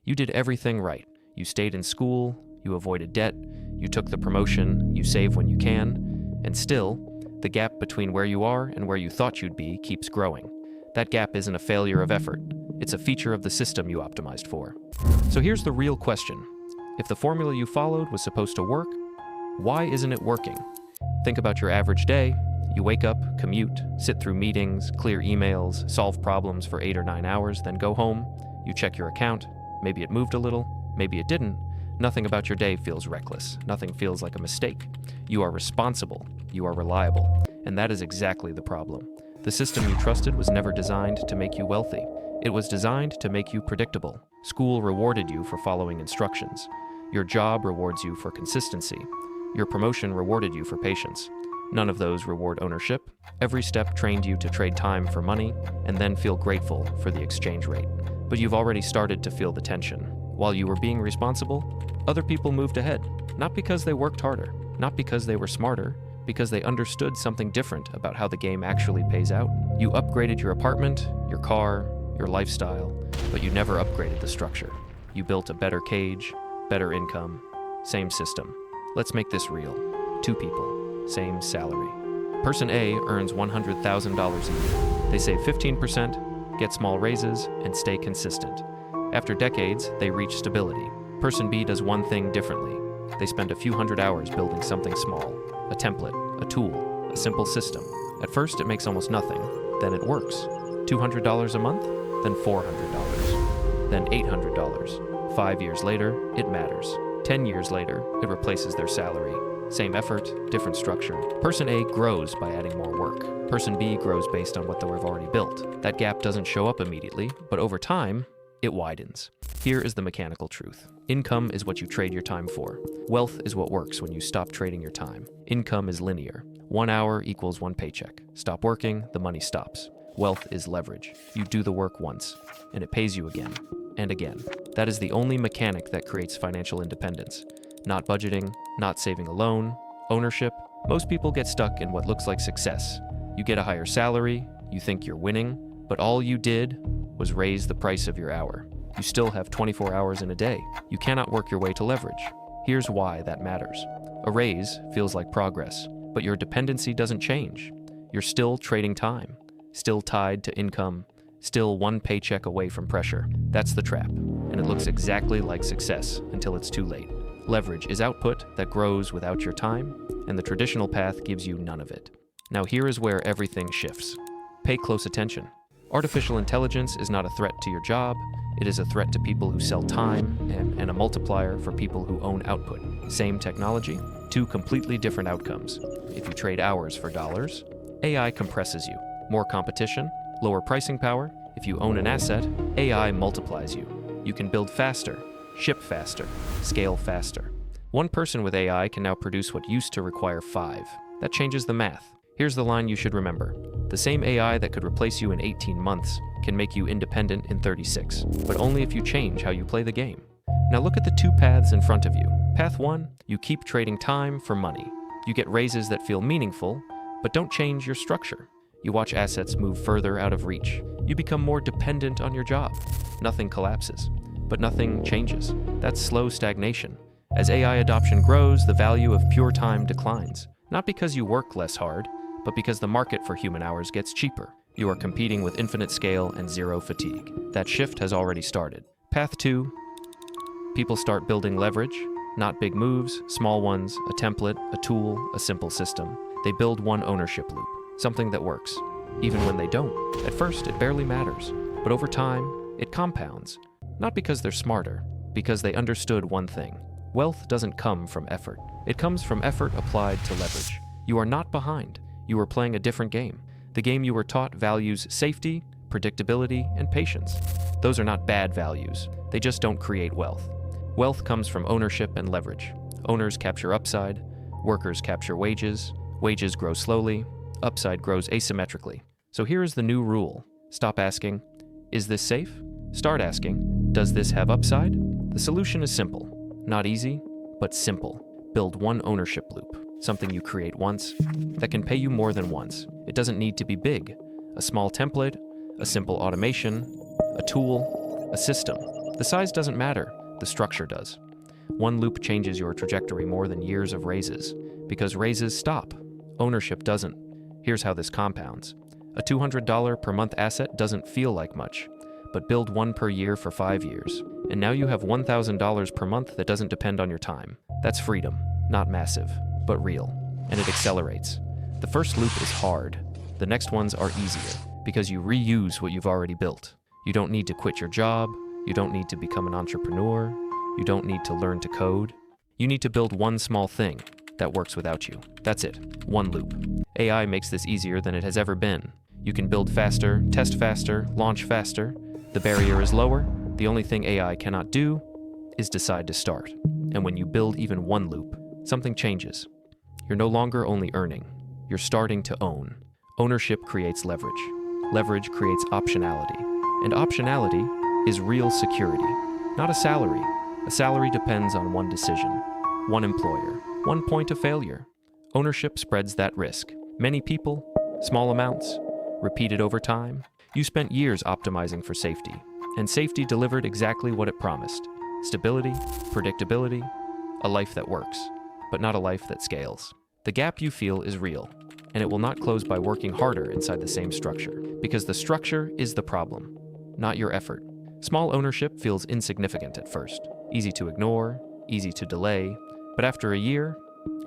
You did everything right. You stayed in school, you avoided debt, you took the promotion, you save when you can, and still, the gap between where you are and where you thought you'd be keeps growing. That gap isn't a failure of effort. It's a feature of the system you optimized for. So here's the real question. If the formula you followed was supposed to work, why isn't it working? Think about your average day. You wake up, commute, sit through meetings, clear emails, solve problems for 8 or 9 hours, then go home. You check your account. Maybe it moved a little, maybe it didn't. Nothing about your day feels reckless. Nothing feels like a mistake. You are responsible. You are reliable. And that is exactly the problem. The system you trusted was never designed to make you wealthy. It was designed to make you predictable. School rewarded you for following instructions. Your job rewards you for consistency. Your promotion rewarded you for patience. None of those reward ownership. Every step trained you to trade time for money and then feel grateful for the exchange rate. But you've already started to feel the tension. While you were being responsible, other people moved ahead. Not because they worked harder, not because they were smarter, because they understood something different about how the game actually pays out. You upgraded your apartment, your car, your lifestyle, but you never upgraded the structure. You built a better cage, better income, same system. Let's make this real. 2 people, same salary. Person A earns $100,000 a year. They save 15%, get small raises, and stay consistent. After decades, they reach stability. Person B does one thing differently. They spend a few hundred hours building something small, a template, a tool, a simple system. At first, it makes almost nothing. Then it works. $200 a month, then $400, then $800. 5 years later, it matters. 10 years later, it replaces their salary. Same effort, different structure. Person A grows by adding more work. Person B grows based on what they've already built. That gap doesn't show up immediately, but over time, it widens. Here is the mechanical truth. Income is what you trade your time for. Wealth is what works when you stop trading your time. Income is linear. 1 hour equals 1 paycheck. Stop working, the money stops. Wealth is leverage. You do the work once, and it pays you again and again. That is the only mechanic that creates financial independence. Not budgeting, not saving a loan, ownership. Most people get stuck in what looks like success. You get a higher salary, you think you're winning, but all you did was raise the price of your hour. You still have 24 hours in a day. You cannot work your way to leverage. Here's why that matters. A raise feels like progress, but your dependency doesn't change. You're still trading time, still tied to income, still 1 paycheck away from pressure. That's the trap, and it looks exactly like success until it's too late. Leverage is output that grows without your time, and the traditional path gives you none of it. Now here is where everything shifts. Pay close attention. Artificial intelligence is not a threat to your job. It is a threat to people who sell time and a multiplier for people who own output. Same technology, 2 completely different outcomes. If you trade hours for dollars, AI compresses you. More competition, lower pricing power. If you own an asset, AI multiplies you. You can build faster, ship faster, scale faster. One person with AI can now produce what used to require 5. That changes the math. Here's the line you should remember. The same AI that could replace you in 18 months can make you independent in 36, but only if you change how you play the game. Now look at the 2 paths in front of you. Path 1, you keep trading time for money. You get raises that feel meaningful, but don't change your structure. You watch assets move further out of reach. You become more dependent on your job. Nothing collapses, but nothing changes. That's slow stagnation. As AI adoption grows, the value of pure time declines. Not because you work less hard, but because the market for human hours gets cheaper. You are competing with infinite scale and zero fatigue. That shift has already started. Path 2, people start building leverage, not big moves, small ones, a template, a tool, a simple system. They build one ownership loop, something that works, even when they don't. At first, it barely matters, but over time, it compounds. Not because they're smarter, because they understood one thing. Wealth doesn't come from effort. It comes from effort applied to leverage. You are not behind. You are playing a different game. The game you were taught values safety, predictability, and patience. Those are not bad values. They just don't create wealth. Wealth comes from ownership and leverage. Owners capture upside, workers capture wages, wages grow slowly, upside grows asymmetrically. So here is the new rule. Stop asking, is this safe? Start asking, does this have upside? The solution is simple. Not easy, but simple. Build one ownership loop, something you create once, that can pay you more than once. It doesn't need to be big. A small template, a simple automation, a tool, a system. The size doesn't matter, the structure does. One loop changes your trajectory more than years of raises, because raises stop. Ownership doesn't. Here's how this compounds. A $200 per month asset doesn't feel like much, but build one per year for 5 years. And now you have $1,000 per month that doesn't depend on your time. That's freedom, not massive, but real. And it accelerates. The first loop is hard. The next ones are easier, because you reuse what you've already built. You don't need to quit your job. You don't need to become an entrepreneur. You don't need to learn to code. You need to build one small thing that works without you. That's it. One loop. AI makes this easier than it has ever been. You can build faster, test faster, launch faster. The barrier is lower. The only thing AI cannot do is decide to start. And when you build even one loop, something changes. You're no longer only earning. You're starting to own. Ownership creates leverage. Leverage creates optionality. And optionality is real security, not a salary. A salary depends on one decision, one employer, one point of failure. Ownership spreads that risk. Many people, small amounts, repeated over time. You spent years optimizing for safety, and safety delivered exactly what it promised. Stability, predictability, a life that works, but not a life that scales. The gap you feel is real, and it will not close by working harder inside the same structure, because the structure is the problem, not your effort. Small ownership feels insignificant at first, easy to ignore, easy to delay, but after a year,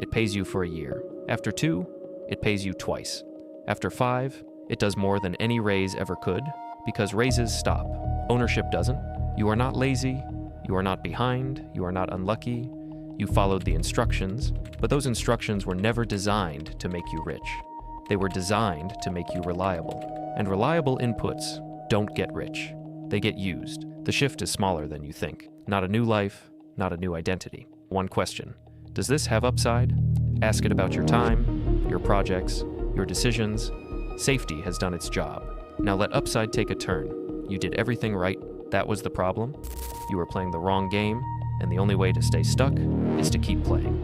it pays you for a year. After 2, it pays you twice. After 5, it does more than any raise ever could, because raises stop. Ownership doesn't. You are not lazy, you are not behind, you are not unlucky. You followed the instructions, but those instructions were never designed to make you rich. They were designed to make you reliable. And reliable inputs don't get rich. They get used. The shift is smaller than you think. Not a new life, not a new identity. One question. Does this have upside? Ask it about your time, your projects, your decisions. Safety has done its job. Now let upside take a turn. You did everything right. That was the problem. You were playing the wrong game, and the only way to stay stuck is to keep playing.